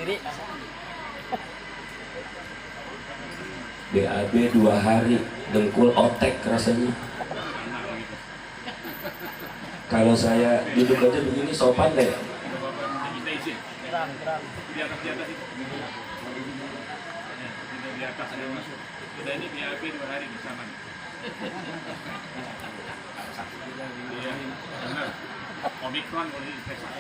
sendiri. BAB 2 hari, dengkul otek rasanya. Kalau saya duduk aja begini sopan deh. Kurang. Di atas itu. Di atas ada masuk. Sudah ini BAB 2 hari bersama. Iya, benar. Omikron boleh diperiksa.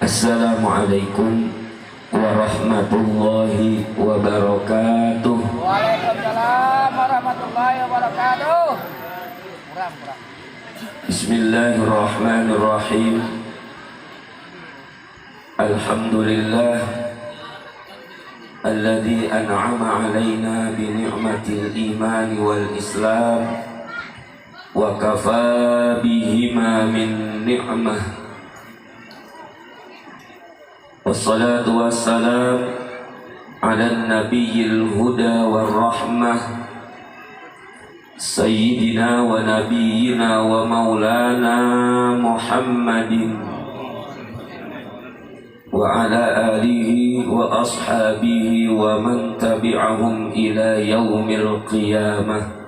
Assalamualaikum warahmatullahi wabarakatuh. Waalaikumsalam warahmatullahi wabarakatuh. Kurang. Bismillahirrahmanirrahim. Alhamdulillah alladzi an'ama 'alaina bi ni'matil iman wal islam wa kafa bihima min ni'mah. Wassalatu wassalam ala nabiyil huda war rahmah sayyidina wa nabiyyina wa maulana Muhammadin wa ala alihi wa ashabihi wa man tabi'ahum ila yaumil qiyamah.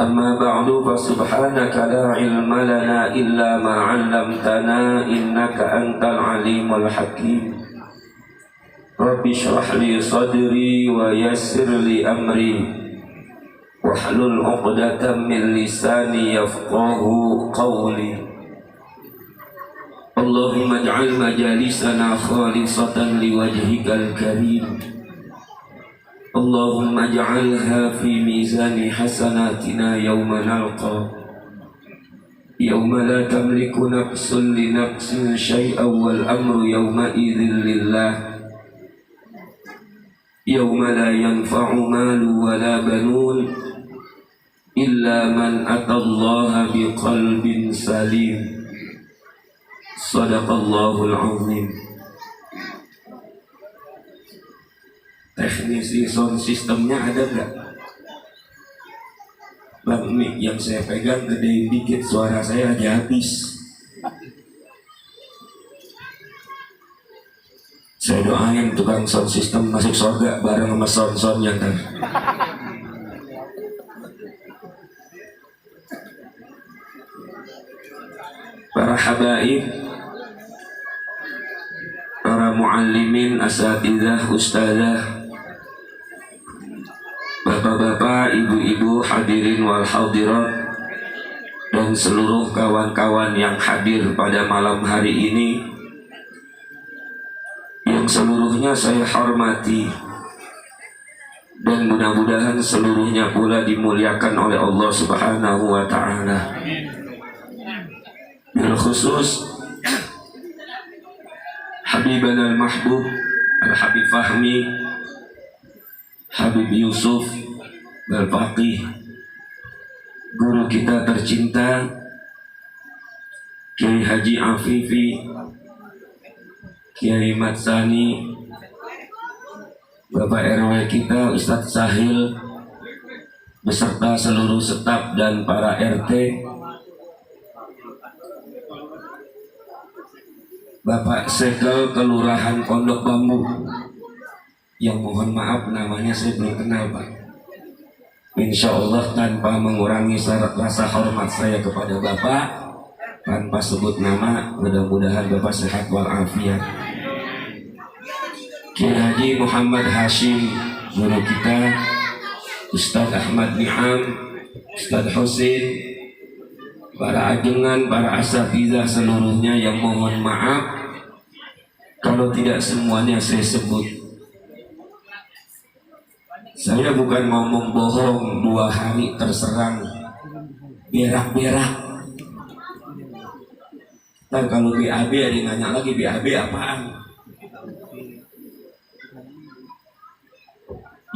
Amma ba'du, fa subhanaka la ilma lana illa ma 'allamtana innaka antal alimul hakim. Rabbi shrah li sadri wa yassir li amri wahlul 'uqdatam min lisani yafqahu qawli. Allahumma ij'al majalisana khalisatan liwajhikal karim. Allahumma ij'alha fi mizani hasanatina yawma nalqa yawma la tamliku nafsun li nafsin syai'an wal amru yawma idzin lillah yawma la yanfa'u malu wa la banun illa man atallaha biqalbin salim. Sadaqallahul azim. Teknisi sound sistemnya ada nggak? Bang, mic yang saya pegang gede dikit, suara saya lagi habis. Saya doain tukang sound system masuk surga bareng sama sound-sound yang tadi. Para habaib, para muallimin, asatidzah, ustadzah, bapak-bapak, ibu-ibu, hadirin wal hadirat, dan seluruh kawan-kawan yang hadir pada malam hari ini, yang seluruhnya saya hormati, dan mudah-mudahan seluruhnya pula dimuliakan oleh Allah Subhanahu wa ta'ala. Bil khusus Habibana al-Mahbub Al-Habib Fahmi, Habib Yusuf Al-Faqih, guru kita tercinta Kiai Haji Afifi, Kiai Matsani, Bapak RW kita Ustadz Sahil, beserta seluruh staf dan para RT, Bapak Sekel Kelurahan Pondok Bambu, yang mohon maaf namanya saya belum kenal Pak. Insya Allah tanpa mengurangi rasa hormat saya kepada Bapak, tanpa sebut nama, mudah-mudahan Bapak sehat walafiat. Kiai Haji Muhammad Hashim, guru kita, Ustadz Ahmad Niham, Ustadz Husin, para ajengan, para asatidzah seluruhnya yang mohon maaf kalau tidak semuanya saya sebut. Saya bukan mau membohong, 2 hari terserang berak-berak. Dan kalau BAB ada yang nanya lagi, BAB apaan?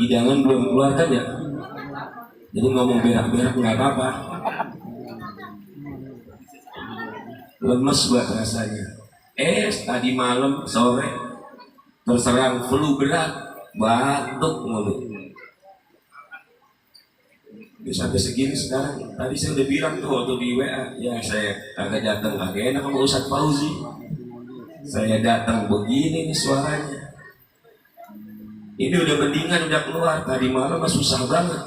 Hidangan belum keluar kan ya? Jadi ngomong berak-berak nggak apa-apa. Lemes buat rasanya. Tadi malam sore terserang flu berat, batuk mulu. sampai segini sekarang. Tadi saya udah bilang tuh waktu di WA, ya saya agak datang agak enak sama Ustadz Fauzi. Saya datang begini nih suaranya. Ini udah mendingan, udah keluar. Tadi malam mah susah banget.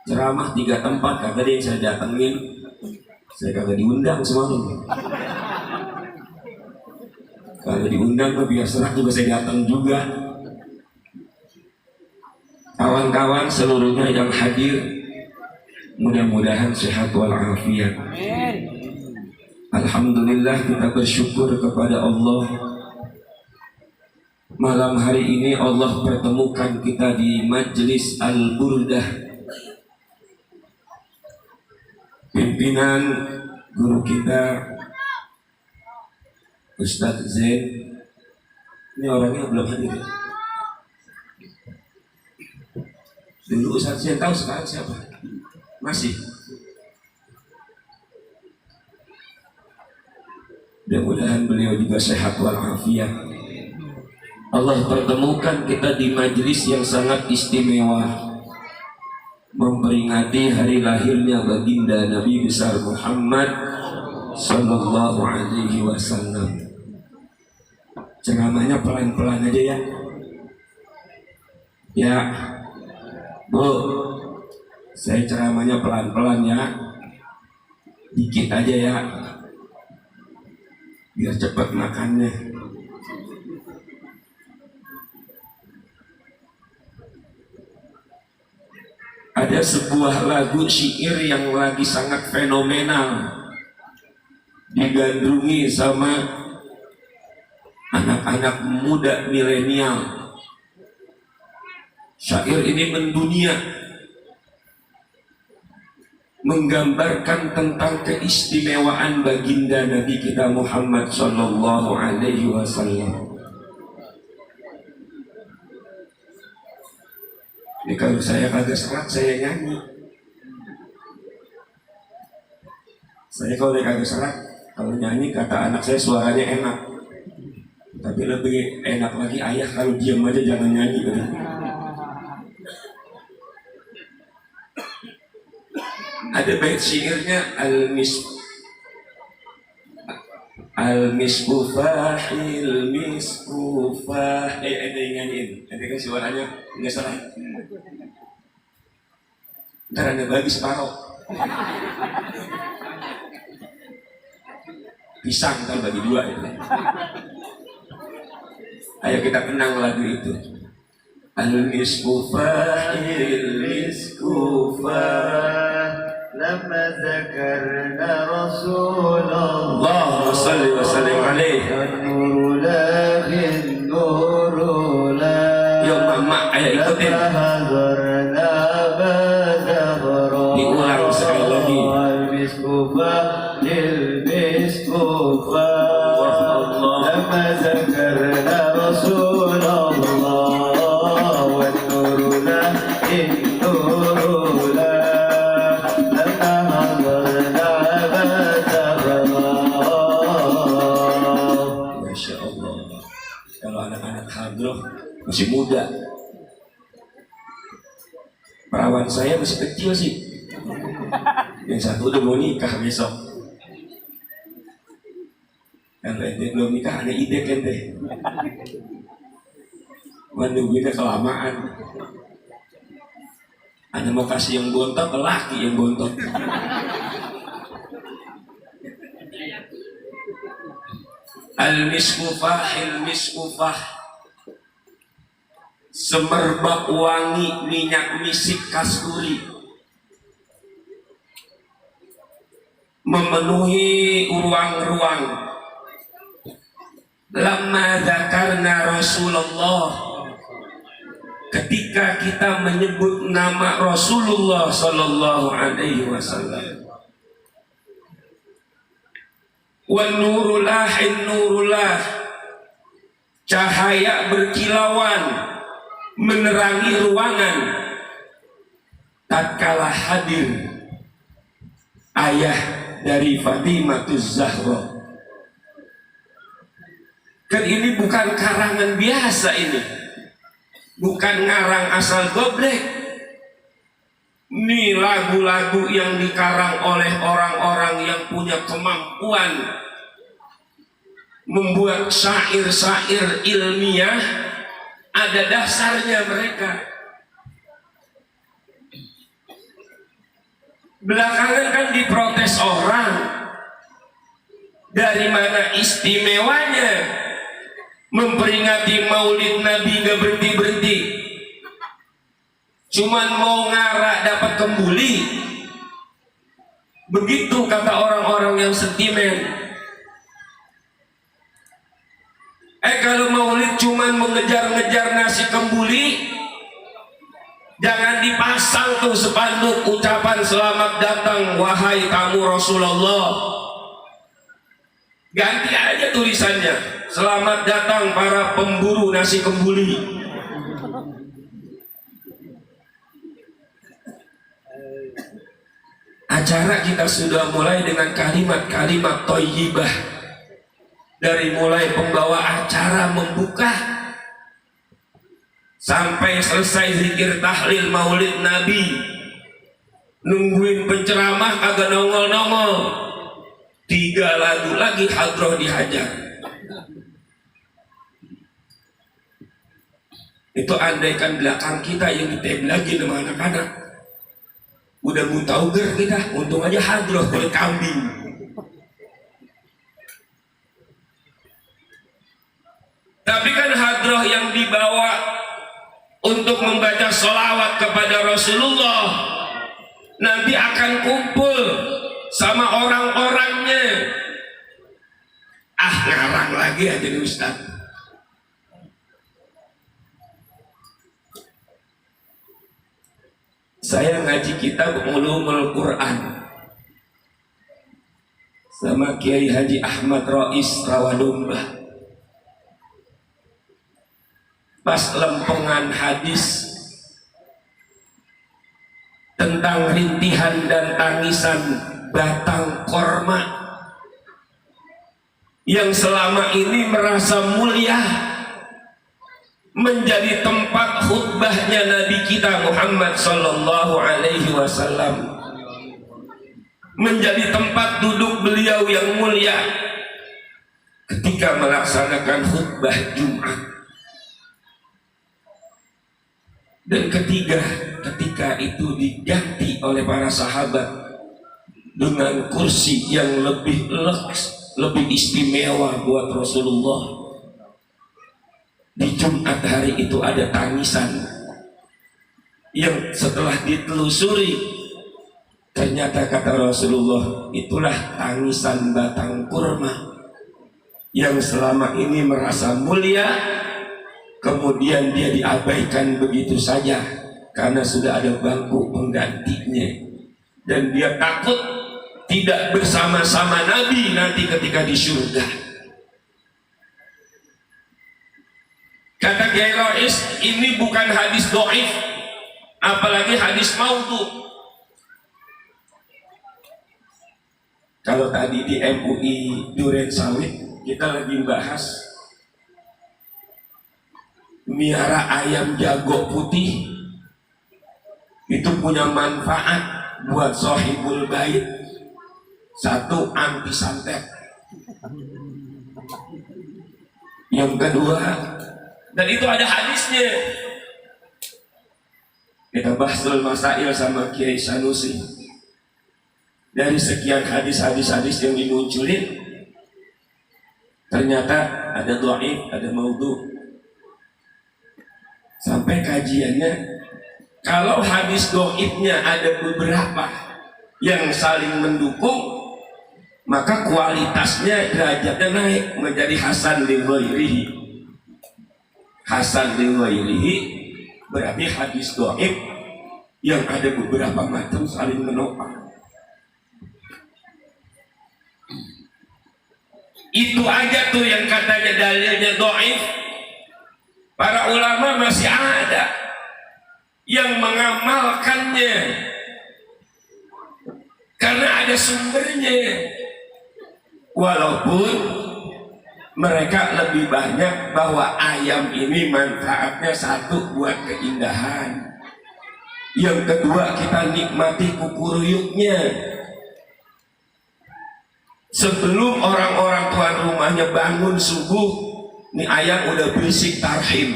Ceramah 3 tempat kagak ada yang saya datengin. Saya kagak diundang semalam. Kalau diundang mah biar serak juga saya datang juga. Kawan-kawan seluruhnya yang hadir, mudah-mudahan sehat walafiat. Alhamdulillah, kita bersyukur kepada Allah. Malam hari ini Allah pertemukan kita di Majlis Al-Burdah. Pimpinan guru kita Ustadz Zain. Ini orangnya belum hadir ya? Dulu Ustadz Zain tahu, sekarang siapa? Masih? Mudah-mudahan beliau juga sehat walafiat. Allah pertemukan kita di majlis yang sangat istimewa, memperingati hari lahirnya baginda Nabi besar Muhammad Sallallahu Alaihi Wasallam. Ceramahnya pelan-pelan aja ya. Ya, Bu, saya ceramahnya pelan-pelan ya, dikit aja ya, biar cepat makannya. Ada sebuah lagu syair yang lagi sangat fenomenal, digandrungi sama anak-anak muda milenial. Syair ini mendunia, menggambarkan tentang keistimewaan baginda Nabi kita Muhammad Sallallahu Alaihi Wasallam. Ini kalau saya kagak serak, saya nyanyi. Saya kalau kagak serak, kalau nyanyi kata anak saya suaranya enak. Tapi lebih enak lagi ayah kalau diam aja jangan nyanyi. Ada bait syairnya al-miskufah ada yang nyanyiin. Nanti kan suaranya nggak salah. Ntar ada bagi separuh pisang, ntar bagi 2 itu. Ayo kita kenang lagu itu. Al-miskufah لما ذكرنا رسول الله صلى وسلم عليه النور لا yuk mama ayo ikutin حضرنا بزهرا diulang sekali lagi المسكوفة للمسكوفة لما ذكرنا رسول الله والنور لا النور لا Masya Allah. Kalau anak-anak hadroh masih muda, perawan saya masih kecil sih. Yang satu udah mau nikah besok. Yang ente belum nikah, ada ide ente. Menunggunya kelamaan. Anda mau kasih yang bontot, laki yang bontot. Al-miskufah semerbak wangi minyak misik kasturi, memenuhi ruang-ruang. Lamma dzakarna Rasulullah, ketika kita menyebut nama Rasulullah Sallallahu Alaihi Wasallam. Wan nurulah nurulah, cahaya berkilauan menerangi ruangan. Tatkala hadir ayah dari Fatimahuz Zahra. Kan ini bukan karangan biasa ini, bukan ngarang asal goblek. Ini lagu-lagu yang dikarang oleh orang-orang yang punya kemampuan membuat syair-syair ilmiah, ada dasarnya mereka. Belakangan kan diprotes orang, dari mana istimewanya memperingati Maulid Nabi gak berhenti-berhenti, cuman mau ngarak dapat kembuli. Begitu kata orang-orang yang sentimen. Kalau Maulid cuman mengejar-ngejar nasi kembuli, jangan dipasang tuh spanduk ucapan selamat datang wahai tamu Rasulullah. Ganti aja tulisannya, selamat datang para pemburu nasi kembuli. Acara kita sudah mulai dengan kalimat-kalimat thayyibah. Dari mulai pembawa acara membuka sampai selesai zikir tahlil Maulid Nabi, nungguin penceramah agak nongol-nongol, 3 lagu lagi hadroh dihajar. Itu andaikan belakang kita yang ditem lagi sama anak-anak, udah mutauger kita, untung aja hadroh kulit kambing. Tapi kan hadroh yang dibawa untuk membaca sholawat kepada Rasulullah nanti akan kumpul sama orang-orangnya. Ngarang lagi aja nih Ustaz. Saya ngaji kitab Ulumul Quran sama Kiai Haji Ahmad Rais Rawadomba. Pas lempengan hadis tentang rintihan dan tangisan batang korma yang selama ini merasa mulia menjadi tempat khutbahnya Nabi kita Muhammad sallallahu alaihi wasallam, menjadi tempat duduk beliau yang mulia ketika melaksanakan khutbah Jumat. Dan ketika itu diganti oleh para sahabat dengan kursi yang lebih leks, lebih istimewa buat Rasulullah. Di Jumat hari itu ada tangisan yang setelah ditelusuri ternyata kata Rasulullah, itulah tangisan batang kurma yang selama ini merasa mulia, kemudian dia diabaikan begitu saja karena sudah ada bangku penggantinya, dan dia takut tidak bersama-sama Nabi nanti ketika di surga. Kata Kiai Rais, ini bukan hadis dhaif, apalagi hadis maudhu. Kalau tadi di MUI Duren Sawit kita lagi bahas miara ayam jago putih itu punya manfaat buat sohibul bait. 1, anti santet. Yang kedua, dan itu ada hadisnya. Kita bahsul masail sama Kiai Sanusi. Dari sekian hadis yang dimunculin, ternyata ada dhaif, ada maudhu. Sampai kajiannya, kalau hadis dhaifnya ada beberapa yang saling mendukung, maka kualitasnya, derajatnya naik menjadi hasan li ghairihi. Hasan li ghairihi berarti hadis dhaif yang ada beberapa macam saling menopang. Itu aja tuh yang katanya dalilnya dhaif. Para ulama masih ada yang mengamalkannya karena ada sumbernya, walaupun mereka lebih banyak bahwa ayam ini manfaatnya 1 buat keindahan, Yang kedua, kita nikmati kukuruyuknya. Sebelum orang-orang tuan rumahnya bangun subuh, nih ayam udah berisik tarhim.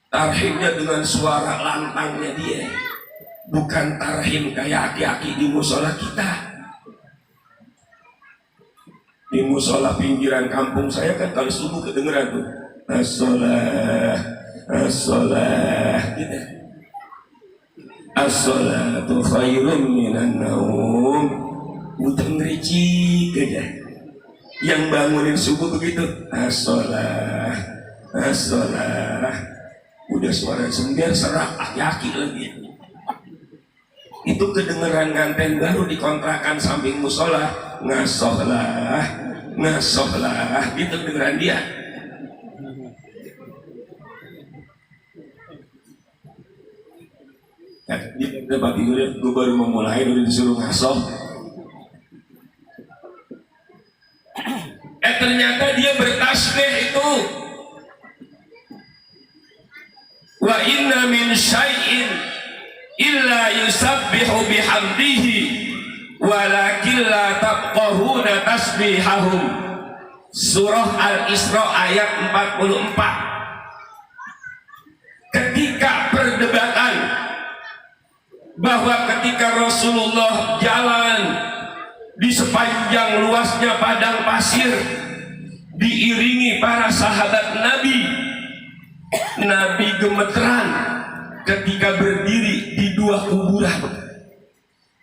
Tarhimnya dengan suara lantangnya dia, bukan tarhim kayak aki-aki di musola kita. Di musola pinggiran kampung saya kan kalau subuh kedengeran tuh as-sholah, as-sholah gitu. As-sholatu khairun minan naum. Udah ngericik aja. Yang bangunin subuh begitu, as-sholah, as-sholah. Udah suara sembiar serak aki-aki lagi. Itu kedengeran nganten baru dikontrakan samping musola, ngasohlah, ngasohlah, gitu kedengeran dia. Di tempat tidurnya, gue baru memulai udah disuruh ngasoh. Ternyata dia bertasbih itu. Wa inna min syai'in illa yusabbihu bihamdihi walakin la tafqahuna tasbihahum. Surah Al-Isra ayat 44. Ketika perdebatan bahwa ketika Rasulullah jalan di sepanjang luasnya padang pasir diiringi para sahabat Nabi, Nabi gemeteran ketika berdiri di dua kuburan.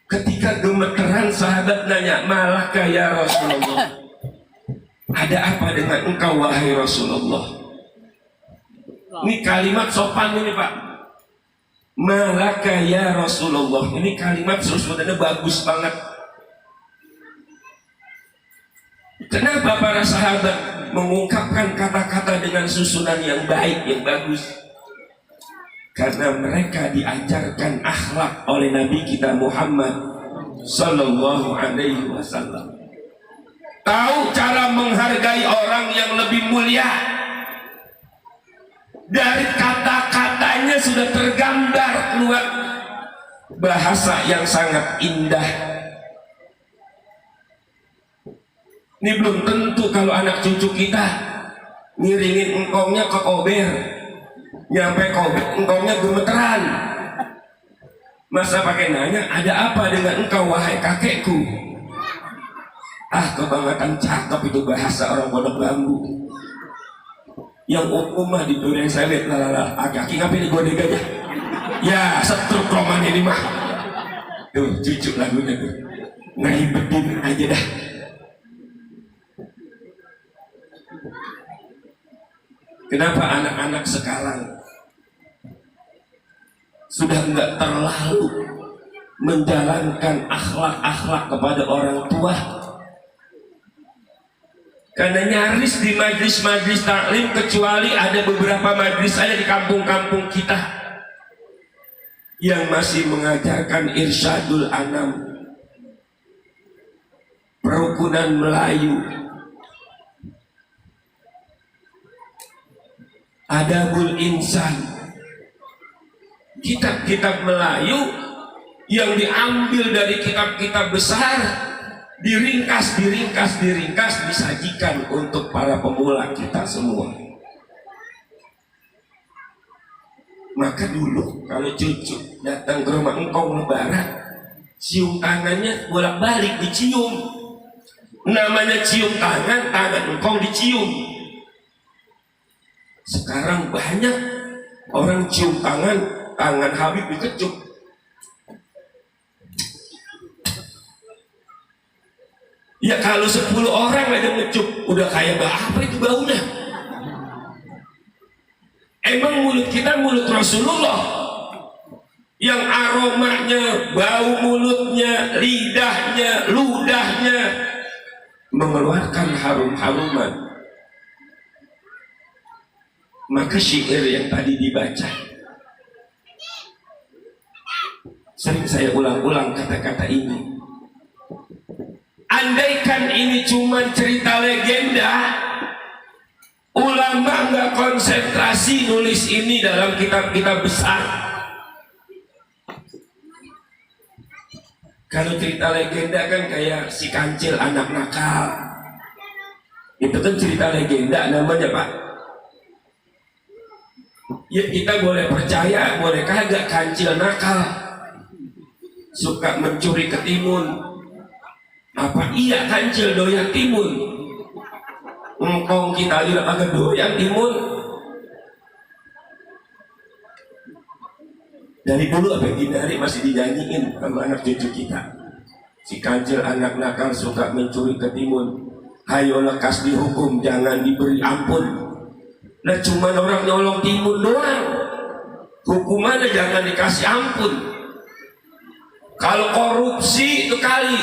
Ketika gemeteran, sahabat nanya, "Malaka ya Rasulullah? Ada apa dengan engkau wahai Rasulullah?" Ini kalimat sopan ini Pak. Malaka ya Rasulullah. Ini kalimat sebenarnya bagus banget. Kenapa para sahabat mengungkapkan kata-kata dengan susunan yang baik, yang bagus? Karena mereka diajarkan akhlak oleh Nabi kita Muhammad Sallallahu Alaihi Wasallam. Tahu cara menghargai orang yang lebih mulia. Dari kata-katanya sudah tergambar keluar bahasa yang sangat indah. Ini belum tentu kalau anak cucu kita ngiringin engkongnya ke kober, nyampe kober engkongnya gemeteran. Masa pakai nanya, ada apa dengan engkau wahai kakekku? Ah, kebangetan cakep itu bahasa orang Pondok Bambu. Yang umum mah di dunia saya lihat lalala aki-aki ngapain digodek aja. Ya setruk roman ini mah. Tuh cucu lagunya tuh, ngaibetin aja dah. Kenapa anak-anak sekarang sudah enggak terlalu menjalankan akhlak-akhlak kepada orang tua? Karena nyaris di majlis-majlis taklim, kecuali ada beberapa majlis saja di kampung-kampung kita yang masih mengajarkan irsyadul anam, perukunan Melayu, adabul insan, kitab-kitab Melayu yang diambil dari kitab-kitab besar, diringkas, disajikan untuk para pemula kita semua. Maka dulu kalau cucu datang ke rumah engkong lebaran, cium tangannya bolak-balik dicium. Namanya cium tangan, tangan engkong dicium. Sekarang banyak orang cium tangan, tangan Habib dikecup. Ya kalau 10 orang aja ngecup, udah kayak apa itu baunya? Emang mulut kita mulut Rasulullah yang aromanya, bau mulutnya, lidahnya, ludahnya mengeluarkan harum-haruman. Maka syair yang tadi dibaca, sering saya ulang-ulang kata-kata ini. Andaikan ini cuma cerita legenda, Ulama nggak konsentrasi nulis ini dalam kitab-kitab besar. Kalau cerita legenda kan kayak si kancil anak nakal, itu kan cerita legenda namanya Pak. Ya kita boleh percaya, boleh kagak kancil nakal, suka mencuri ketimun. Apa iya kancil doyan timun? Engkong kita juga agak doyan timun. Dari dulu apa gini hari masih dinyanyiin sama anak cucu kita. Si kancil anak nakal suka mencuri ketimun. Hayo lekas dihukum, jangan diberi ampun. Nah cuma orang nyolong timun doang, hukumannya jangan dikasih ampun. Kalau korupsi itu kali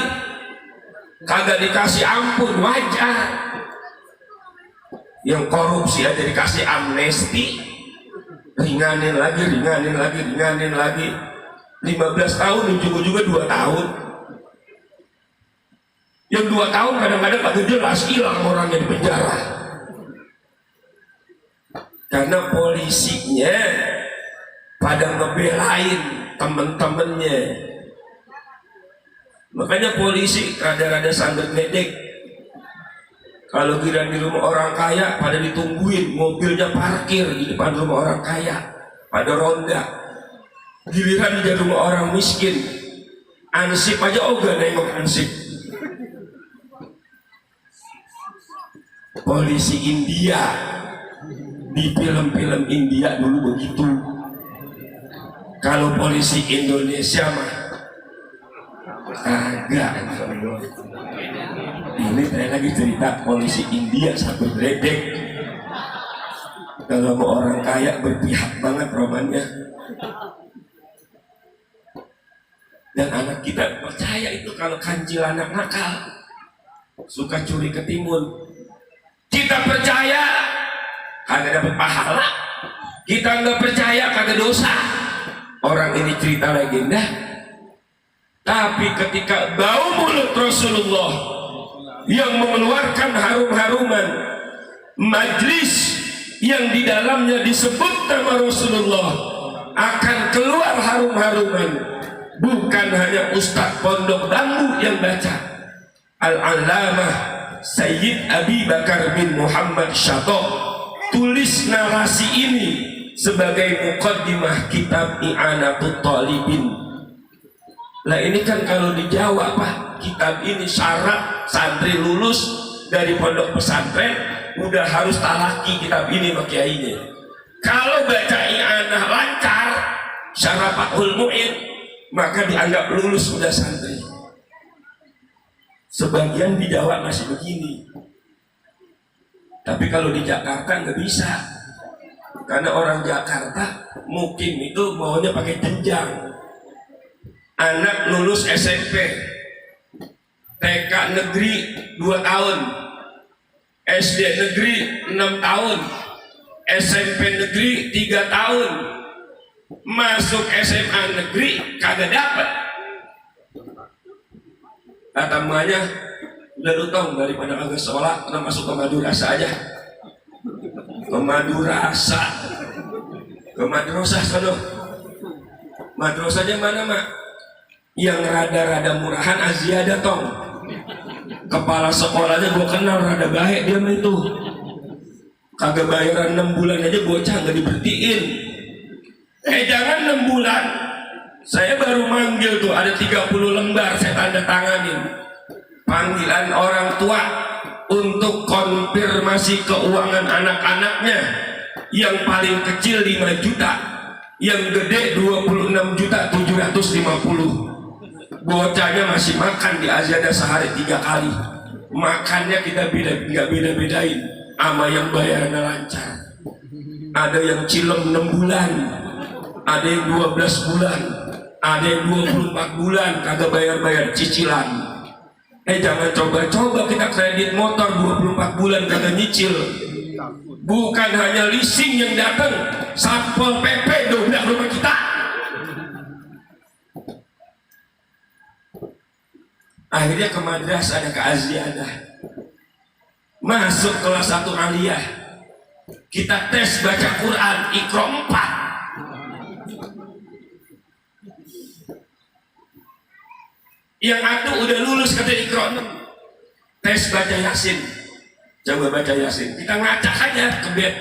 kagak dikasih ampun, wajar. Yang korupsi aja dikasih amnesti, ringanin lagi, ringanin lagi, ringanin lagi. 15 tahun, juga 2 tahun. Yang 2 tahun kadang-kadang kagak jelas, hilang orangnya di penjara. Karena polisinya pada ngebelain temen-temennya. Makanya polisi rada-rada sandet medek. Kalau kira di rumah orang kaya pada ditungguin, mobilnya parkir di depan rumah orang kaya, pada ronda. Giliran di rumah orang miskin, ansip aja ogah nengok ansip. Polisi India, di film-film India dulu begitu. Kalau polisi Indonesia mah agak. Ini saya lagi cerita polisi India satu gledek. Kalau mau orang kaya berpihak banget romannya. Dan anak kita percaya itu kalau kancil anak nakal, suka curi ketimun. Kita percaya kagak dapat pahala. Kita nggak percaya kagak dosa. Orang ini cerita legenda. Tapi ketika bau mulut Rasulullah yang mengeluarkan harum-haruman, majlis yang di dalamnya disebut nama Rasulullah akan keluar harum-haruman. Bukan hanya Ustadz Pondok Bambu yang baca, Al-Allamah Sayyid Abi Bakar bin Muhammad Syato tulis narasi ini sebagai muqaddimah kitab I'anatut Talibin. Nah ini kan kalau di Jawa Pak, kitab ini syarat santri lulus dari pondok pesantren udah harus talaki kitab ini sama kiainya. Kalau baca i'anah lancar syarat Fathul Mu'in, maka dianggap lulus sudah santri. Sebagian di Jawa masih begini, tapi kalau di Jakarta nggak bisa, karena orang Jakarta mungkin itu maunya pakai jenjang. Anak lulus SMP, TK negeri 2 tahun, SD negeri 6 tahun, SMP negeri 3 tahun, masuk SMA negeri kagak dapat. Kata emaknya, udah lu tau daripada kagak sekolah, kena masuk ke madrasah aja. Ke madrasah, ke madrasah sono. Madrasahnya mana mak? Yang rada-rada murahan Aziada tong. Kepala sekolahnya gue kenal rada baik dia mah itu. Kagak bayaran 6 bulan aja bocah nggak dibertiin. Jangan 6 bulan. Saya baru manggil tuh ada 30 lembar saya tanda tanganin. Panggilan orang tua untuk konfirmasi keuangan anak-anaknya. Yang paling kecil 5 juta, yang gede 26.750.000. Bocahnya masih makan di Aziada sehari 3 kali. Makannya kita nggak beda-bedain sama yang bayarannya lancar. Ada yang cilem 6 bulan, ada yang 12 bulan, ada yang 24 bulan kagak bayar cicilan. Jangan coba-coba kita kredit motor 24 bulan kagak nyicil. Bukan hanya leasing yang datang, Satpol PP dobrak rumah kita. Akhirnya ke madrasah, ada ke Aziadah. Masuk kelas 1 aliyah. Kita tes baca Quran Iqra 4. Yang satu udah lulus kata Iqra 6. Tes baca Yasin. Coba baca Yasin. Kita ngacak aja ke bed.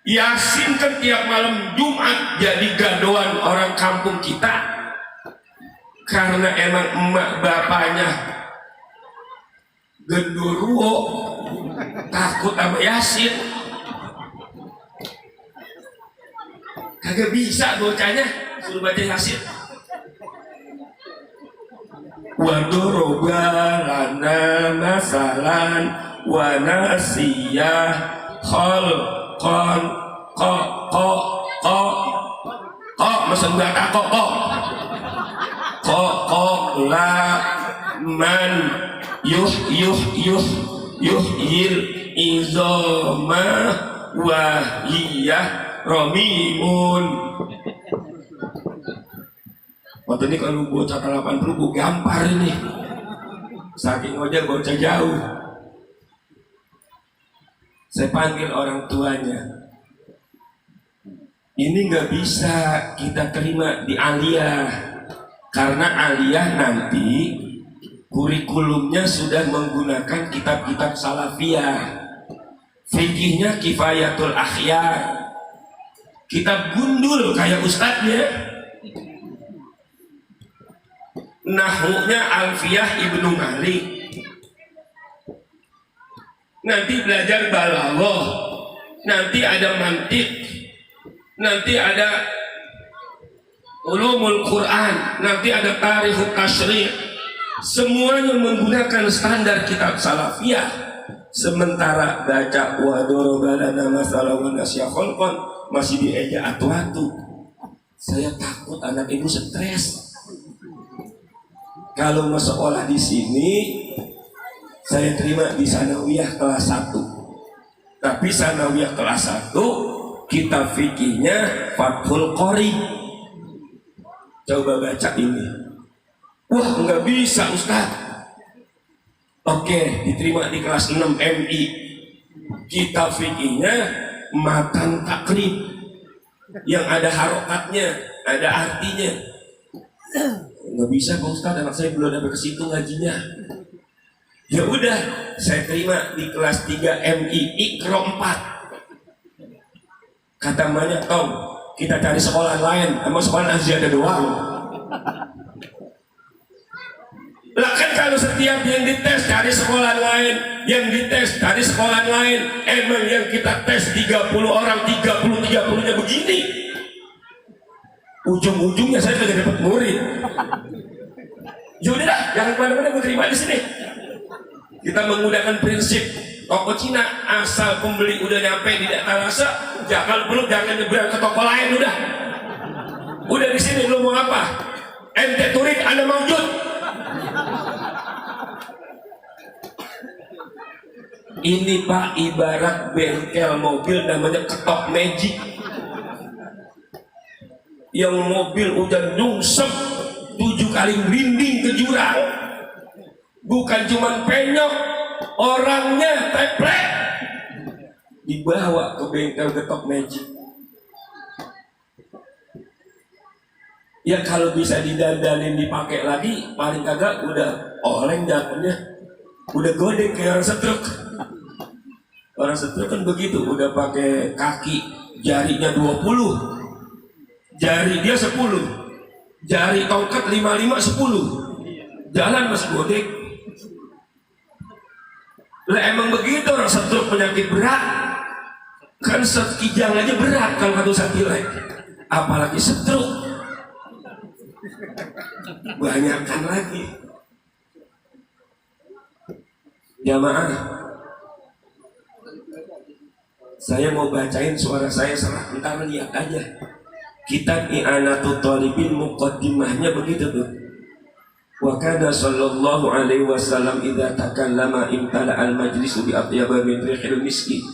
Yasin kan tiap malam Jumat jadi gadoan orang kampung kita. Karena emang emak bapaknya genderuwo, takut sama Yasin. Kagak bisa bocahnya suruh baca Yasin. Wa doroba lana masalan wa nasiyah khalqan ko masa enggak takok la man yuhyil izama wa hiya ramimun. Waktu ini kalau bocah 80 gue gampar ini, saking aja bocah jauh. Saya panggil orang tuanya. Ini nggak bisa kita terima di aliyah, karena aliyah nanti kurikulumnya sudah menggunakan kitab-kitab salafiyah. Fikihnya kifayatul akhyar, kitab gundul kayak ustadznya. Nahwunya Alfiyah Ibnu Malik. Nanti belajar balaghah, nanti ada mantiq, nanti ada ulumul Quran, nanti ada tarikhut tasyri'. Semuanya menggunakan standar kitab salafiyah. Sementara baca wa daraba lana masalan wa nasiya khalqan masih dieja atu-atu. Saya takut anak ibu stres. Kalau mau sekolah di sini, saya terima di sanawiyah kelas 1. Tapi sanawiyah kelas 1 kitab fikihnya Fathul Qori. Coba baca ini. Wah, nggak bisa Ustaz. Oke, diterima di kelas 6 MI. Kitab fikihnya Matan Takrib, yang ada harokatnya, ada artinya. Nggak bisa Pak Ustaz, anak saya belum sampai ke situ ngajinya. Ya udah, saya terima di kelas 3 MI Iqra 4. Kata banyak Tom, kita cari sekolah lain, emang sekolah Aziada doang. Lah kan kalau setiap yang dites cari sekolah lain, yang dites cari sekolah lain, emang yang kita tes 30 orang, 30-30-nya begini. Ujung-ujungnya saya sudah dapat murid. Yaudah dah, jangan kemana-mana, gue terima di sini. Kita menggunakan prinsip toko Cina, asal pembeli udah nyampe di data rasa, jangan nyebrang ke toko lain udah. Udah di sini lu mau apa? Ente turid, Anda maujud. Ini Pak ibarat bengkel mobil namanya ketok magic. Yang mobil udah nyungsep 7 kali merinding ke jurang, bukan cuman penyok, orangnya teplek, dibawa ke bengkel ketok magic. Ya kalau bisa didandanin dipakai lagi, paling kagak udah oleng jatuhnya, udah godek kayak orang setruk. Orang setruk kan begitu, udah pakai kaki jarinya 20, jari dia 10, jari tongkat 55 10, jalan mas godek. Lah emang begitu orang setruk, penyakit berat kan, sekijang aja berat kalau satu satilek, apalagi setruk banyakkan lagi. Jamaah, saya mau bacain suara saya serah, entar lihat aja. Kitab I'anatul Talibin muqaddimahnya begitu tuh. Wa kana sallallahu alaihi wasallam idza takallama imtala al majlisu bi atyaba min rihil miski.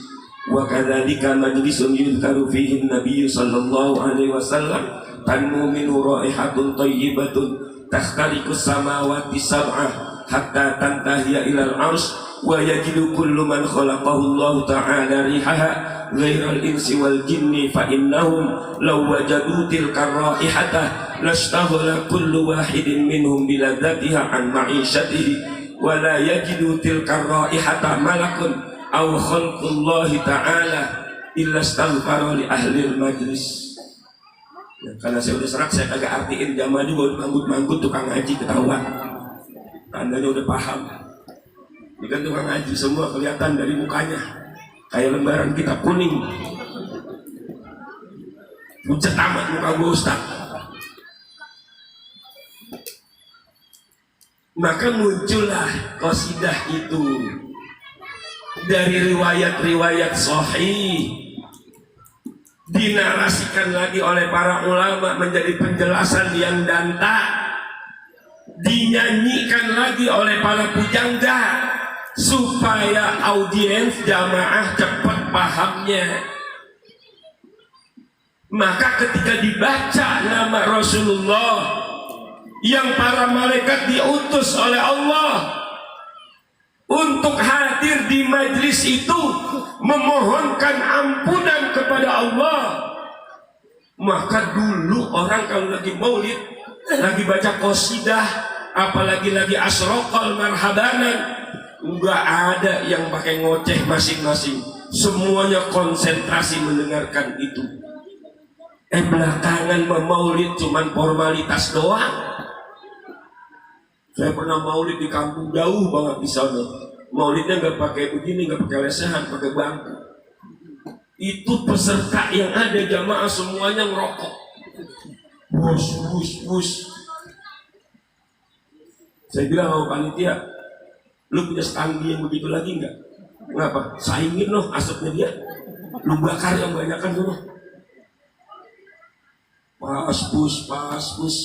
Wa kadzalika majlisun yudhkaru fihi an-nabiy sallallahu alaihi wasallam tanmu minhu raihatun thayyibatun takhtaliqu samawati sab'ah hatta tantahiya ila al-'arsy wa yajidu kullu man khalaqahu Allah ta'ala rihaha ghairal insi wal jinni fa innahum law wajadu tilka raihata lastaghala kullu wahidin minhum biladzatiha an ma'ishatihi wa la yajidu tilka raihata malakun aw khalqullahi ta'ala illa astaghfara li ahli majlis. Ya, karena saya udah serak, saya kagak artiin jamaah juga manggut-manggut tukang ngaji ketahuan. Tandanya udah paham. Ini kan tukang ngaji semua kelihatan dari mukanya. Kayak lembaran kitab kuning. Pucat amat muka gue Ustaz. Maka muncullah qasidah itu dari riwayat-riwayat sahih, dinarasikan lagi oleh para ulama menjadi penjelasan yang danta, dinyanyikan lagi oleh para pujangga supaya audiens jamaah cepat pahamnya. Maka ketika dibaca nama Rasulullah yang para malaikat diutus oleh Allah untuk hadir di majlis itu memohonkan ampunan kepada Allah, maka dulu orang kalau lagi maulid, lagi baca qasidah, apalagi lagi asroqal marhabanan, enggak ada yang pakai ngoceh masing-masing, semuanya konsentrasi mendengarkan itu. Belakangan maulid cuman formalitas doang. Saya pernah maulid di kampung jauh banget di sana. Maulidnya nggak pakai begini, nggak pakai lesehan, pakai bangku. Itu peserta yang ada jamaah semuanya ngerokok. Bus, bus, bus. Saya bilang sama panitia, lu punya stanggi yang begitu lagi nggak? Kenapa? Saingin loh asapnya dia. Lu bakar yang banyakan dulu. Pas bus, pas bus.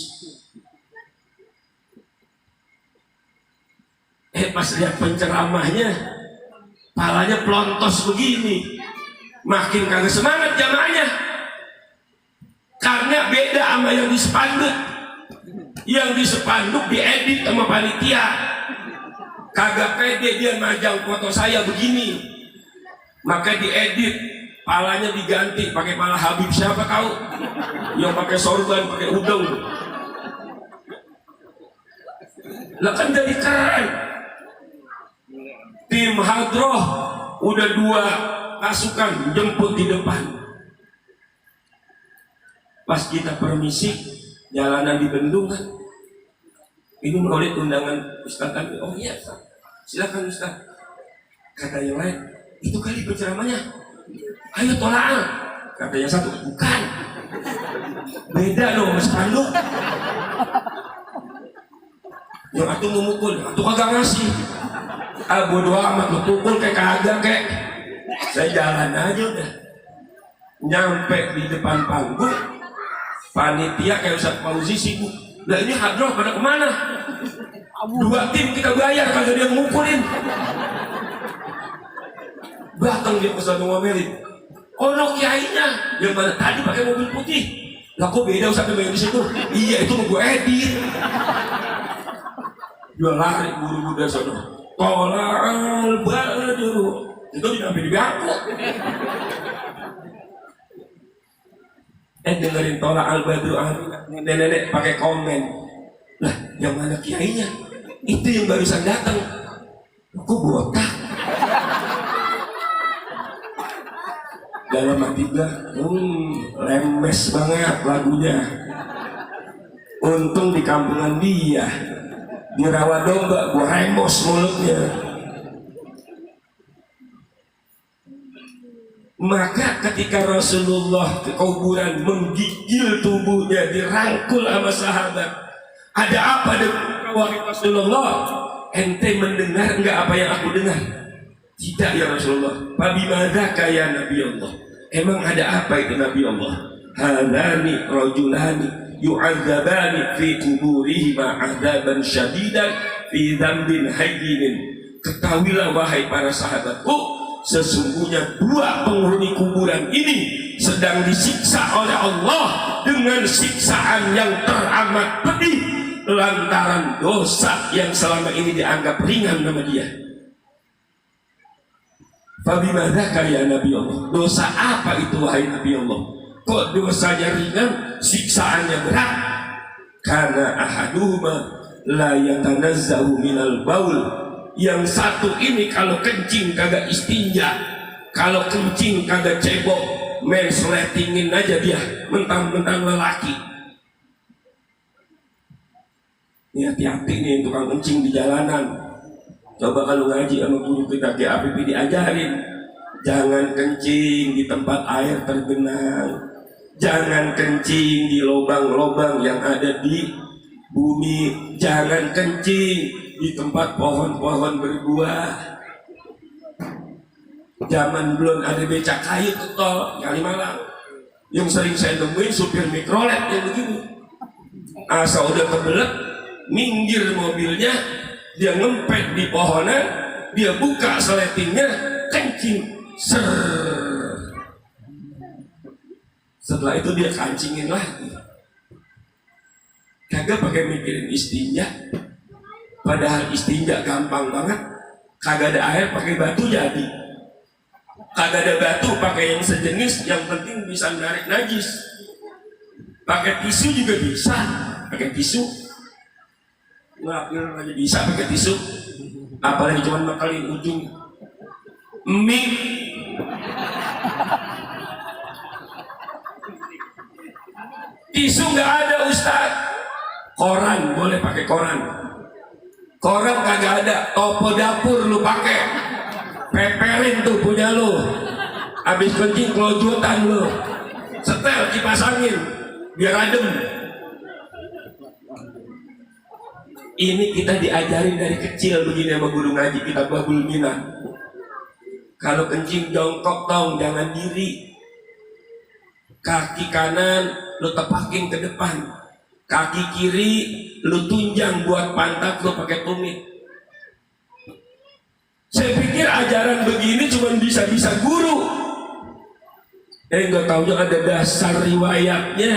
Pas lihat penceramahnya, palanya pelontos begini, makin kagak semangat jamaahnya. Karena beda sama yang di spanduk. Yang di spanduk diedit sama panitia. Kagak pede dia majang foto saya begini, maka diedit, palanya diganti pakai pala Habib siapa tahu, yang pakai sorban, pakai udeng. Lah kan jadi keren. Tim hadroh udah 2 pasukan jemput di depan. Pas kita permisi jalanan di bendungan, ini maulid undangan Ustaz kami. Oh iya Ustaz, silakan Ustaz. Kata yang lain, itu kali penceramahnya, ayo tolak. Kata yang satu, bukan, beda loh mas Panduk. Yang atuh memukul, atuh kagak ngasih. Bodo amat, lu pukul kayak kagak kek. Saya jalan aja udah. Nyampe di depan panggung, panitia kayak Ustaz Fauzi sibuk. Nah ini hadroh pada kemana? 2 tim kita bayar kagak dia ngumpulin. Datang dia Ustaz ngomelin. Ono kiainya yang mana tadi pakai mobil putih. Lah kok beda Ustaz yang di situ? Iya itu mau gue edit. Dia lari buru-buru dari sana. Tolak badru itu di bangku. Dengerin tolak al-badru, nenek-nenek pakai komen. Lah yang mana kiainya? Itu yang barusan datang. Aku botak. Dalam hati gue, lemes banget lagunya. Untung di kampungan dia. Di rawa domba gua remos mulutnya. Maka ketika Rasulullah ke kuburan menggigil tubuhnya, dirangkul sama sahabat, ada apa dengan wahai Rasulullah? Ente mendengar enggak apa yang aku dengar? Tidak ya Rasulullah. Fabimadzaka ya Nabi Allah? Emang ada apa itu Nabi Allah? Hadani rajulani yu'adzabani fi kuburihima adaban syadidan fi dzambin hayyinin. Ketahuilah wahai para sahabatku, sesungguhnya 2 penghuni kuburan ini sedang disiksa oleh Allah dengan siksaan yang teramat pedih lantaran dosa yang selama ini dianggap ringan sama dia. Fabimadzaka ya Nabi Allah? Dosa apa itu wahai Nabi Allah? Kok dosanya ringan, siksaannya berat? Karena ahaduhuma la yatanazzahu minal baul. Yang satu ini kalau kencing kagak istinja, kalau kencing kagak cebok, mensletingin aja dia, mentang-mentang lelaki. Ini hati-hati nih tukang kencing di jalanan. Coba kalau ngaji sama guru kita GAPP diajarin, jangan kencing di tempat air tergenang, jangan kencing di lubang-lubang yang ada di bumi, jangan kencing di tempat pohon-pohon berbuah. Zaman belum ada becak kayu ke tol Kalimalang, yang sering saya temuin supir mikrolet yang begini, asal udah kebelet minggir mobilnya, dia ngempet di pohonan, dia buka seletingnya, kencing, ser. Setelah itu dia kancingin lagi. Kagak pakai mikirin istinja, padahal istinja gampang banget. Kagak ada air pakai batu jadi. Kagak ada batu pakai yang sejenis, yang penting bisa menarik najis. Pakai tisu juga bisa, pakai tisu. Ngapir aja bisa pakai tisu, apalagi cuma makalin ujung mie. Tisu nggak ada Ustaz. Koran boleh pakai koran. Koran kagak ada, topo dapur lu pakai, peperin tuh punya lu. Habis kencing kelojotan lu, setel kipas angin biar adem. Ini kita diajarin dari kecil begini sama guru ngaji kita Babul Minah. Kalau kencing jongkok dong, jangan diri. Kaki kanan lu tepakin ke depan, kaki kiri lu tunjang buat pantat lu pakai tumit. Saya pikir ajaran begini cuma bisa guru. Nggak taunya ada dasar riwayatnya.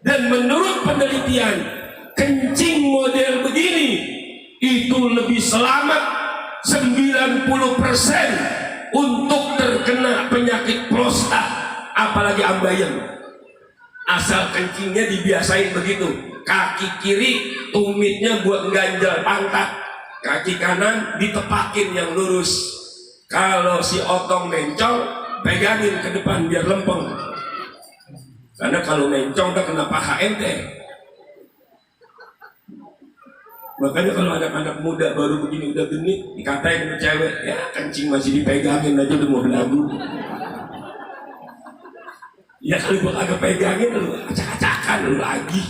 Dan menurut penelitian, kencing model begini itu lebih selamat 90% untuk terkena penyakit prostat, apalagi ambeien. Asal kencingnya dibiasain begitu, kaki kiri tumitnya buat ganjal pantat, kaki kanan ditepakin yang lurus. Kalau si otong mencong, pegangin ke depan biar lempeng, karena kalau mencong tak kena paha ente. Makanya kalau anak-anak muda baru begini udah genit, dikatain sama cewek, ya kencing masih dipegangin aja udah mau belagu. Ya kalau gua agak pegangin lu acak-acakan lu lagi.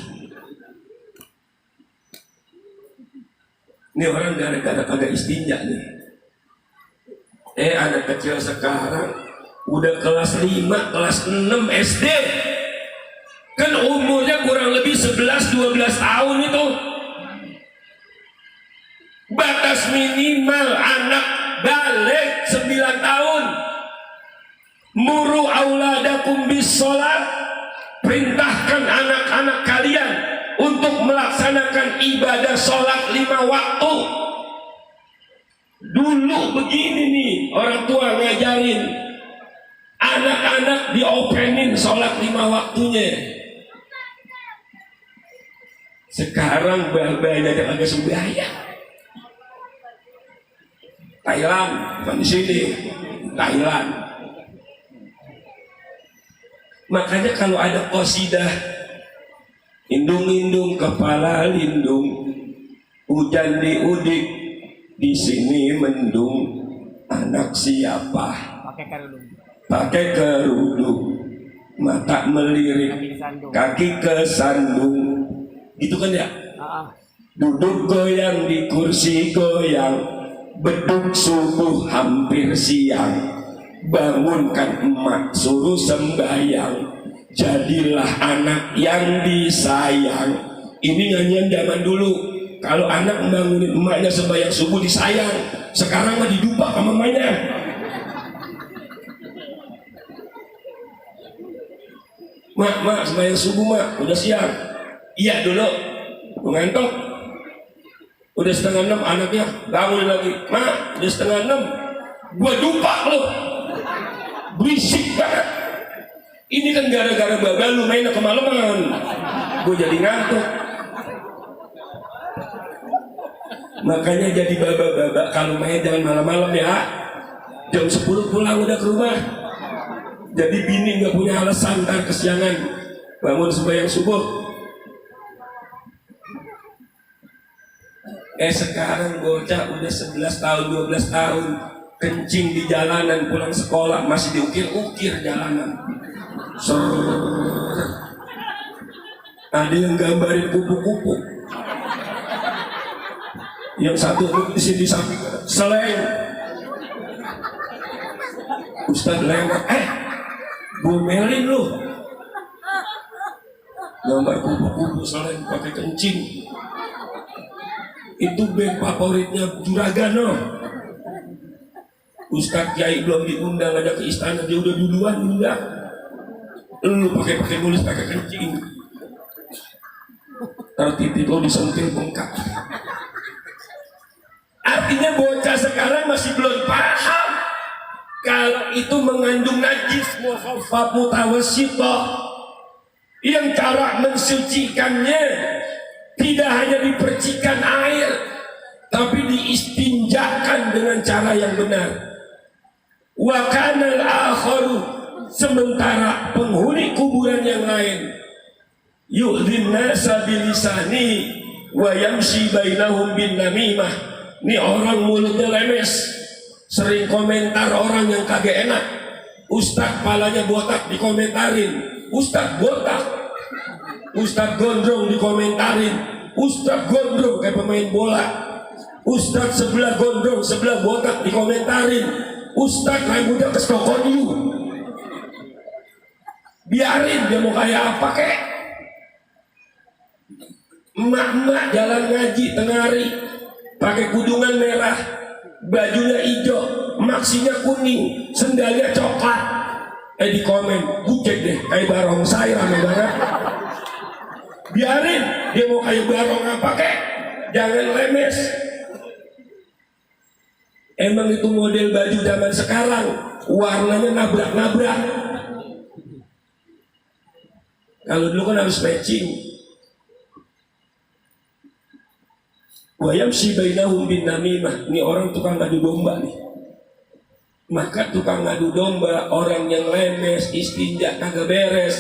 Ini orang gara-gara kagak istinja nih. Anak kecil sekarang udah kelas 5, kelas 6 SD. Kan umurnya kurang lebih 11-12 tahun itu. Batas minimal anak balik 9 tahun. Muru auladakum bis sholat, perintahkan anak-anak kalian untuk melaksanakan ibadah sholat 5 waktu. Dulu begini nih orang tua ngajarin anak-anak, diopenin sholat 5 waktunya. Sekarang banyak yang agak sembahyang. Thailand, bukan di sini, Thailand. Makanya kalau ada qasidah, indung-indung kepala lindung, hujan di udik, di sini mendung, anak siapa? Pakai kerudung, mata melirik, kaki kesandung, gitu kan ya? Duduk goyang di kursi goyang, beduk subuh hampir siang, bangunkan emak suruh sembahyang, jadilah anak yang disayang. Ini nyanyian zaman dulu. Kalau anak membangunin emaknya sembahyang subuh disayang. Sekarang mah didupak sama emaknya. Mak sembahyang subuh mak, udah siang. Iya dulu, ngantuk. Udah 5:30 anaknya bangun lagi, mak udah 5:30. Gua dupak lo, berisik banget. Ini kan gara-gara baba lu main kemalaman, gua jadi ngantuk. Makanya jadi baba-baba kalau main jangan malam-malam ya. Jam 10 pulang udah ke rumah. Jadi bini nggak punya alasan ntar kesiangan bangun sembahyang subuh. Sekarang bocah udah 11 tahun 12 tahun kencing di jalanan pulang sekolah masih diukir-ukir jalanan. Ada yang gambarin kupu-kupu. Yang satu di sini samping selain Ustadz lewat, gomelin lu. Gambar kupu-kupu selain pakai kencing. Itu band favoritnya Juragan no. Ustadz Kiai belum diundang aja ke istana dia udah duluan udah. Lu pakai nulis pakai kencing. Ntar titik lo disentil bengkak. Artinya bocah sekarang masih belum paham kalau itu mengandung najis mukhafaf mutawassithah, yang cara mensucikannya tidak hanya dipercikan air tapi diistinjakan dengan cara yang benar. Wa kana al-akharu, sementara penghuni kuburan yang lain yu'dhin nasa bilisani wa yamshi bainahum bin namimah. Ini orang mulutnya lemes, sering komentar orang yang kagak enak. Ustadz palanya botak dikomentarin, Ustadz botak, Ustadz gondrong dikomentarin, Ustadz gondrong kayak pemain bola, Ustadz sebelah gondrong sebelah botak dikomentarin, Ustadz rambutnya kestokonyu. Biarin dia mau kayak apa kek. Emak-emak jalan ngaji tengah hari pakai kudungan merah, bajunya hijau, maksinya kuning, sendalnya coklat. Di komen, bucek deh, kayak barongsai rame banget. Biarin, dia mau kayak barong apa kek, jangan lemes. Emang itu model baju zaman sekarang, warnanya nabrak-nabrak. Kalau dulu kan harus matching. Wayamshi bainahum bin namimah. Ini orang tukang ngadu domba nih. Maka tukang ngadu domba, orang yang lemes, istinja kagak beres,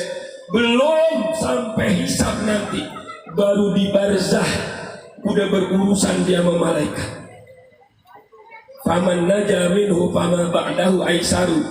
belum sampai hisab nanti, baru di barzah udah berurusan dia sama malaikat. Faman naja minhu fama ba'dahu aisaru.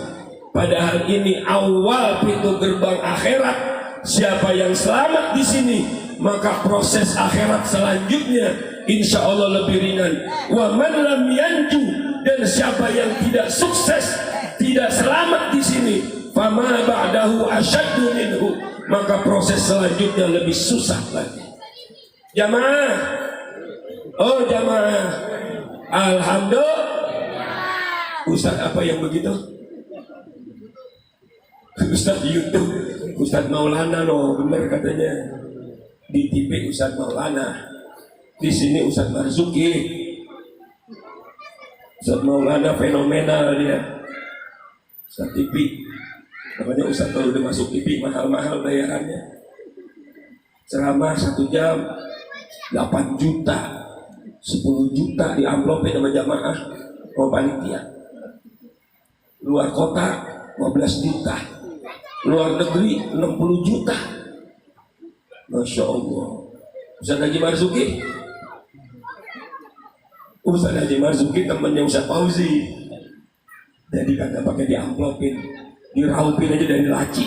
Padahal ini awal pintu gerbang akhirat. Siapa yang selamat di sini, maka proses akhirat selanjutnya insya Allah lebih ringan. Wa man lam yanju, dan siapa yang tidak sukses, tidak selamat di sini, fama ba'dahu asyaddu minhu, maka proses selanjutnya lebih susah lagi. Jamaah, oh jamaah, alhamdulillah. Ustaz apa yang begitu? Ustaz di YouTube, Ustaz Maulana no, benar katanya. Di TV Ustaz Maulana, di sini Ustaz Marzuki. Ustaz Maulana fenomenal dia. Ustaz TV, namanya Ustaz kalau udah masuk TV mahal-mahal bayarannya. Ceramah 1 jam 8 juta, 10 juta di amplopin sama jamaah mau panitia. Luar kota 15 juta, luar negeri 60 juta. Masya Allah. Ustaz Haji Marzuki, Ustaz Haji Marzuki temannya Ustaz Fauzi. Jadi kagak pakai diamplopin, diraupin aja dari laci.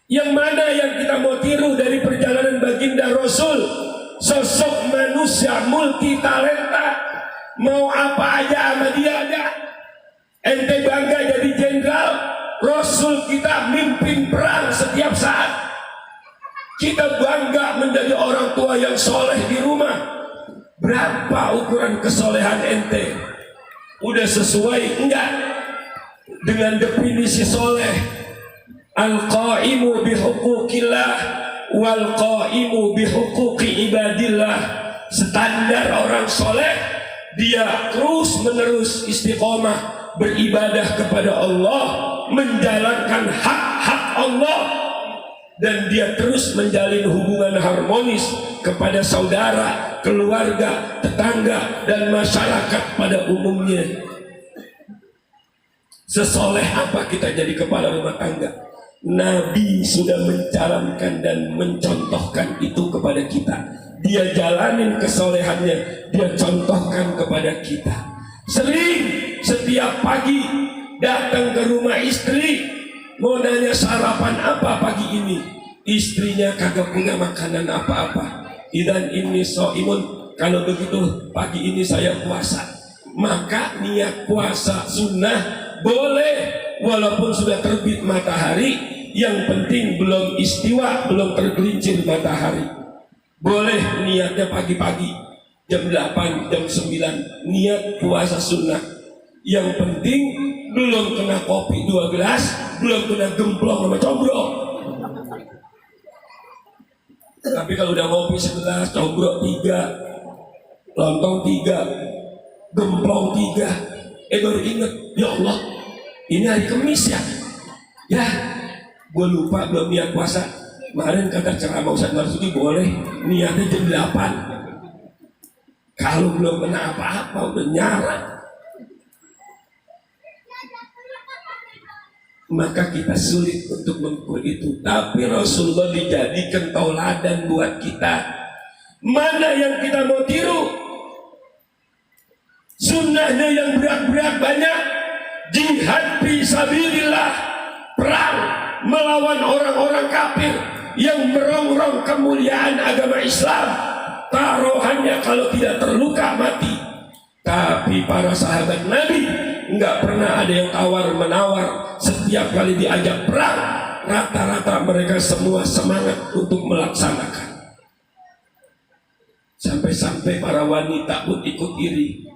Yang mana yang kita mau tiru dari perjalanan baginda Rasul? Sosok manusia multi talenta, mau apa aja sama dia ada. Ente bangga jadi jenderal, Rasul kita mimpin perang setiap saat. Kita bangga menjadi orang tua yang soleh di rumah. Berapa ukuran kesolehan ente? Udah sesuai enggak dengan definisi soleh? Al-qaimu bihuquqillah wal qaimu bihuquqi ibadillah. Standar orang soleh dia terus menerus istiqomah beribadah kepada Allah, menjalankan hak-hak Allah, dan dia terus menjalin hubungan harmonis kepada saudara, keluarga, tetangga, dan masyarakat pada umumnya. Sesoleh apa kita jadi kepala rumah tangga? Nabi sudah mencaramkan dan mencontohkan itu kepada kita. Dia jalanin kesolehannya, dia contohkan kepada kita. Sering setiap pagi datang ke rumah istri, mau nanya sarapan apa pagi ini. Istrinya kagak punya makanan apa-apa. Idan ini so'imun, kalau begitu pagi ini saya puasa. Maka niat puasa sunnah boleh, walaupun sudah terbit matahari, yang penting belum istiwa, belum tergelincir matahari. Boleh niatnya pagi-pagi, jam 8, jam 9, niat puasa sunnah. Yang penting belum kena kopi 2 gelas, belum kena gemplong sama combro. Tapi kalau udah kopi 11, combro 3, lontong 3, gemplong 3, baru inget, ya Allah, ini hari Kamis ya? Ya, gue lupa belum niat puasa. Kemarin kata ceramah Ustaz Marzuki boleh niatnya jam 8. Kalau belum kena apa-apa udah nyala, maka kita sulit untuk mengukur itu. Tapi Rasulullah dijadikan tauladan buat kita. Mana yang kita mau tiru? Sunnahnya yang berat-berat banyak. Jihad fisabilillah, perang melawan orang-orang kafir yang merongrong kemuliaan agama Islam. Taruhannya kalau tidak terluka mati. Tapi para sahabat Nabi nggak pernah ada yang tawar-menawar. Setiap kali diajak perang, rata-rata mereka semua semangat untuk melaksanakan. Sampai-sampai para wanita pun ikut iri.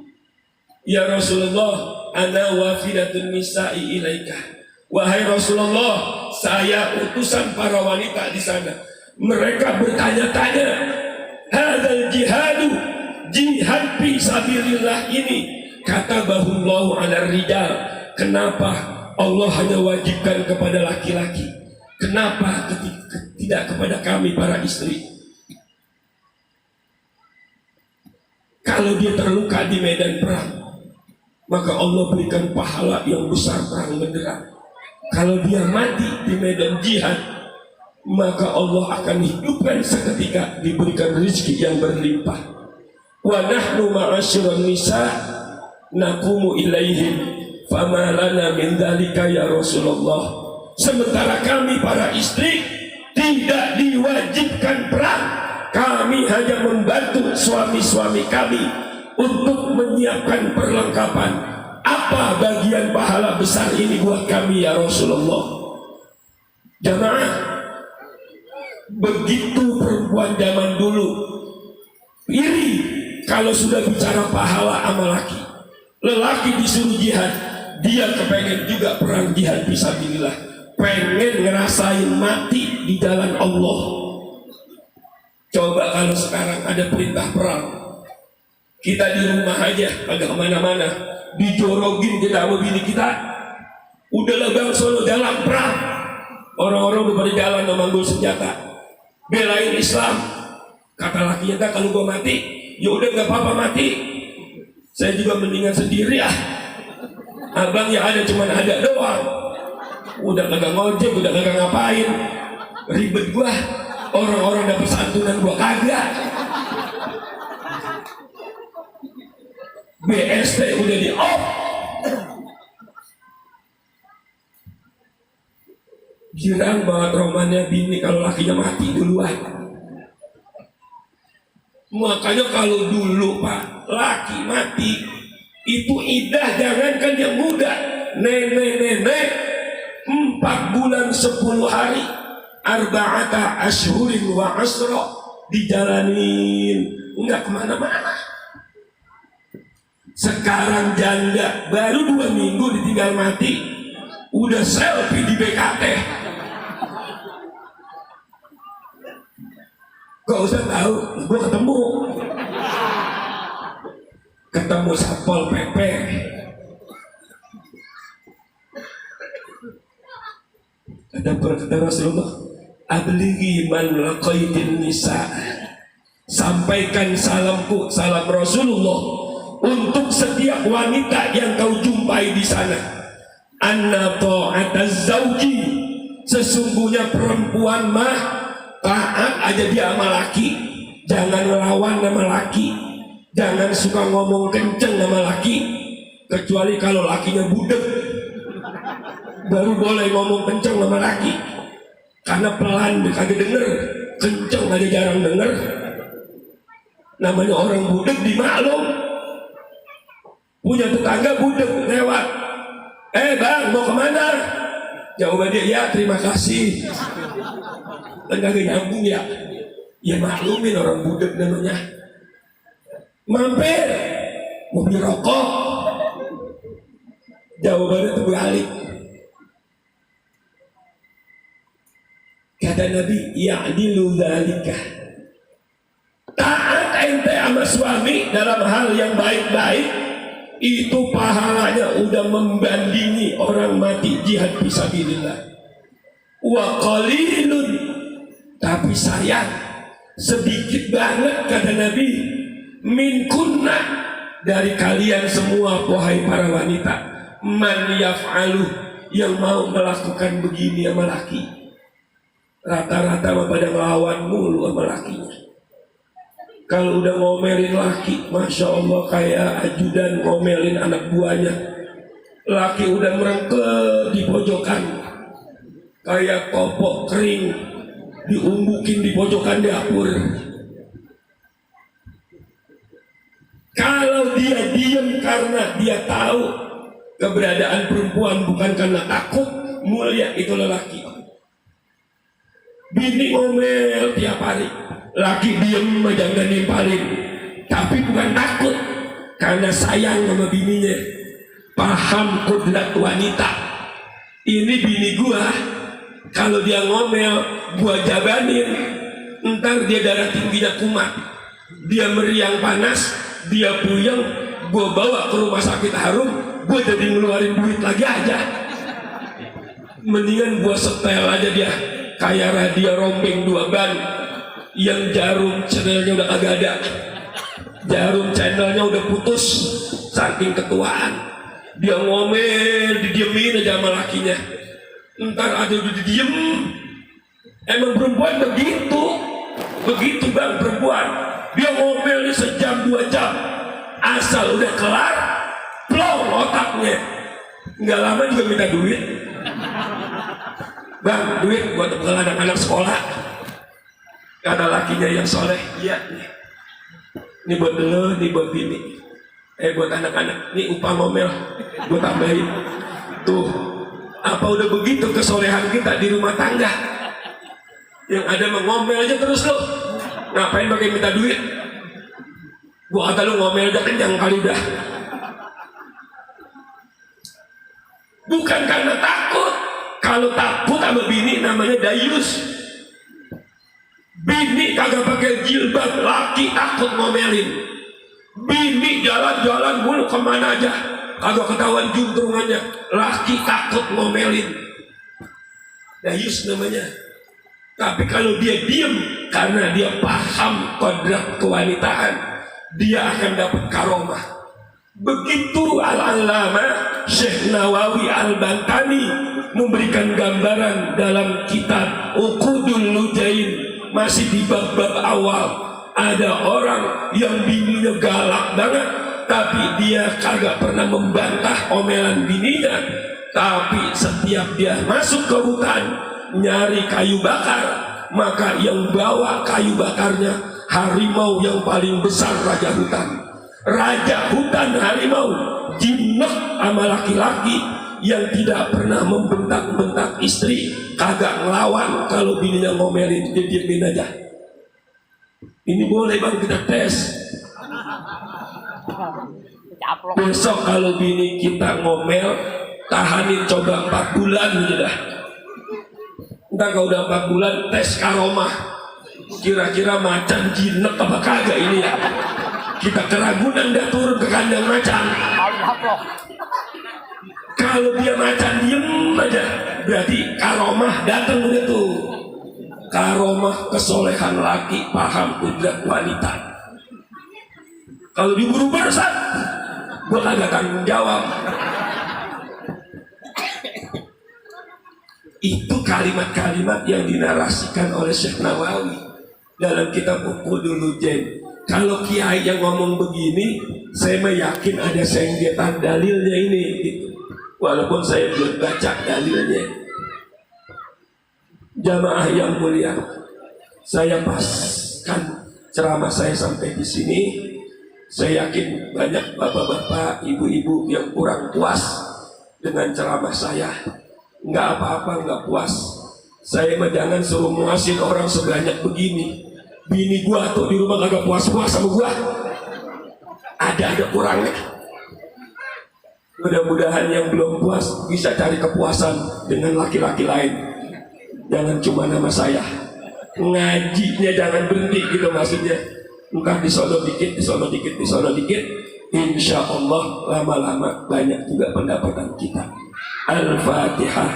Ya Rasulullah, ana wafidatun nisa'i ilaika. Wahai Rasulullah, saya utusan para wanita di sana. Mereka bertanya-tanya, hadzal jihadu, jihad fi sabilillah ini, katabahullahu 'alal rijal. Kenapa Allah hanya wajibkan kepada laki-laki? Kenapa tidak kepada kami para istri? Kalau dia terluka di medan perang, maka Allah berikan pahala yang besar terang benderang. Kalau dia mati di medan jihad, maka Allah akan hidupkan seketika, diberikan rezeki yang berlimpah. Wa nahnu ma'asyiran nisa naqumu ilaihim fama lana min dzalika ya Rasulullah. Sementara kami para istri tidak diwajibkan perang, kami hanya membantu suami-suami kami untuk menyiapkan perlengkapan. Apa bagian pahala besar ini buat kami ya Rasulullah? Jamaah, begitu perempuan zaman dulu iri kalau sudah bicara pahala sama laki. Lelaki disuruh jihad, dia kepengen juga perang jihad fisabilillah, pengen ngerasain mati di jalan Allah. Coba kalau sekarang ada perintah perang, kita di rumah aja, kagak kemana-mana, dijorogin kita sama bini kita, udahlah bang solo jalan perang. Orang-orang udah pada jalan memanggul senjata, belain Islam. Kata lakinya, kalau gua mati, ya udah nggak apa-apa mati. Saya juga mendingan sendiri ah. Abang yang ada cuman ada doang. Udah kagak ngojek, udah kagak ngapain. Ribet gua. Orang-orang dapat santunan gua kagak. BST udah di off. Girang banget romannya bini kalau lakinya mati duluan. Makanya kalau dulu pak laki mati itu idah, jangankan yang muda, nenek-nenek 4 bulan 10 hari, arba'ata ashhurin wa asra, dijalanin enggak kemana-mana. Sekarang janda baru 2 minggu ditinggal mati, udah selfie di BKT. Gak usah tahu, gue ketemu. ketemu Satpol PP. Kata Rasulullah, ablighi man laqaitin nisa, sampaikan salamku, salam Rasulullah untuk setiap wanita yang kau jumpai di sana. Anna ta'ataz zauji, sesungguhnya perempuan mah taat aja dia sama laki, jangan melawan sama laki, jangan suka ngomong kenceng sama laki, kecuali kalau lakinya budek baru boleh ngomong kenceng sama laki, karena pelan kagak denger, kenceng aja jarang denger. Namanya orang budek dimaklum, punya tetangga budek lewat, bang mau kemana? Jawaban dia, ya terima kasih. Dan kagak nyambung ya, ya maklumin orang budek namanya. Mampir mau beli rokok, jawabannya terbalik. Kata Nabi, ya'dilu dzalika, taat ente sama suami dalam hal yang baik-baik, itu pahalanya udah membandingi orang mati jihad fisabilillah. Wa qalilun, tapi sayang sedikit banget kata Nabi, min kunna, dari kalian semua wahai para wanita, man yaf'alu, yang mau melakukan begini sama laki. Rata-rata pada ngelawan mulu sama lakinya. Kalau udah ngomelin laki, Masya Allah kayak ajudan ngomelin anak buahnya. Laki udah merengket di pojokan, kayak kopok kering diumbukin di pojokan dapur. Kalau dia diem karena dia tahu keberadaan perempuan, bukan karena takut, mulia itu lelaki. Bini ngomel tiap hari, laki diem aja nggak nimpalin, tapi bukan takut, karena sayang sama bininya. Paham kodrat wanita. Ini bini gua, kalau dia ngomel, gua jabanin, ntar dia darah tingginya kumat, dia meriang panas, dia puyeng, gua bawa ke rumah sakit Harum, gua jadi ngeluarin duit lagi aja. Mendingan gua setel aja dia, kayak radio rombeng 2 ban yang jarum channelnya udah kagak ada, jarum channelnya udah putus saking ketuaan. Dia ngomel, didiemin aja sama lakinya, ntar ada udah didiem. Emang perempuan begitu bang, perempuan dia ngomel sejam 2 jam, asal udah kelar plong otaknya, nggak lama juga minta duit. Bang, duit buat bekal anak-anak sekolah. Kata lakinya yang soleh, iya nih, ini buat lo, ini buat bini, buat anak-anak, ini upah ngomel, gue tambahin. Tuh, apa udah begitu kesolehan kita di rumah tangga? Yang ada mengomel aja terus lo, ngapain pakai minta duit? Gua kata lu ngomel aja kenyang kali dah. Bukan karena takut. Kalau takut sama bini namanya dayus. Bini kagak pakai jilbab, laki takut ngomelin. Bini jalan-jalan mulu kemana aja, kagak ketahuan juntrungannya, laki takut ngomelin. Dayus namanya. Tapi kalau dia diem karena dia paham kodrat kewanitaan, dia akan dapat karomah. Begitu Al-Allamah Syekh Nawawi Al-Bantani memberikan gambaran dalam kitab Uqudul Lujain, masih di bab-bab awal. Ada orang yang bininya galak banget, tapi dia kagak pernah membantah omelan bininya. Tapi setiap dia masuk ke hutan nyari kayu bakar, maka yang bawa kayu bakarnya harimau yang paling besar, raja hutan. Raja hutan harimau, jinak sama laki-laki yang tidak pernah membentak-bentak istri, kagak ngelawan. Kalau bininya ngomelin, dia diemin aja. Ini boleh bang kita tes. Besok kalau bini kita ngomel, tahanin coba 4 bulan gitu dah. Ntar kalau udah 4 bulan tes karomah, kira-kira macan jinak apa kagak ini ya. Kita ke Ragunan nggak turun ke kandang macan. Kalau dia macan diem aja, berarti karomah datang udah tuh. Karomah kesolehan laki, paham kudrat wanita. Kalau diburu barusan, gua kagak tanggung jawab. Itu kalimat-kalimat yang dinarasikan oleh Syekh Nawawi dalam kitab Uqudul Jen. Kalau kiai yang ngomong begini, saya meyakin ada senggetan dalilnya ini, gitu. Walaupun saya belum baca dalilnya. Jamaah yang mulia, saya paskan ceramah saya sampai di sini. Saya yakin banyak bapak-bapak, ibu-ibu yang kurang puas dengan ceramah saya. Nggak apa-apa, nggak puas. Saya mah jangan suruh muasin orang sebanyak begini. Bini gua tuh di rumah kagak puas-puas sama gua. Ada kurangnya. Mudah-mudahan yang belum puas bisa cari kepuasan dengan laki-laki lain. Jangan cuma nama saya. Ngajinya jangan berhenti gitu maksudnya. Entah di sono dikit, di sono dikit, di sono dikit. Insya Allah lama-lama banyak juga pendapatan kita. Al-Fatihah.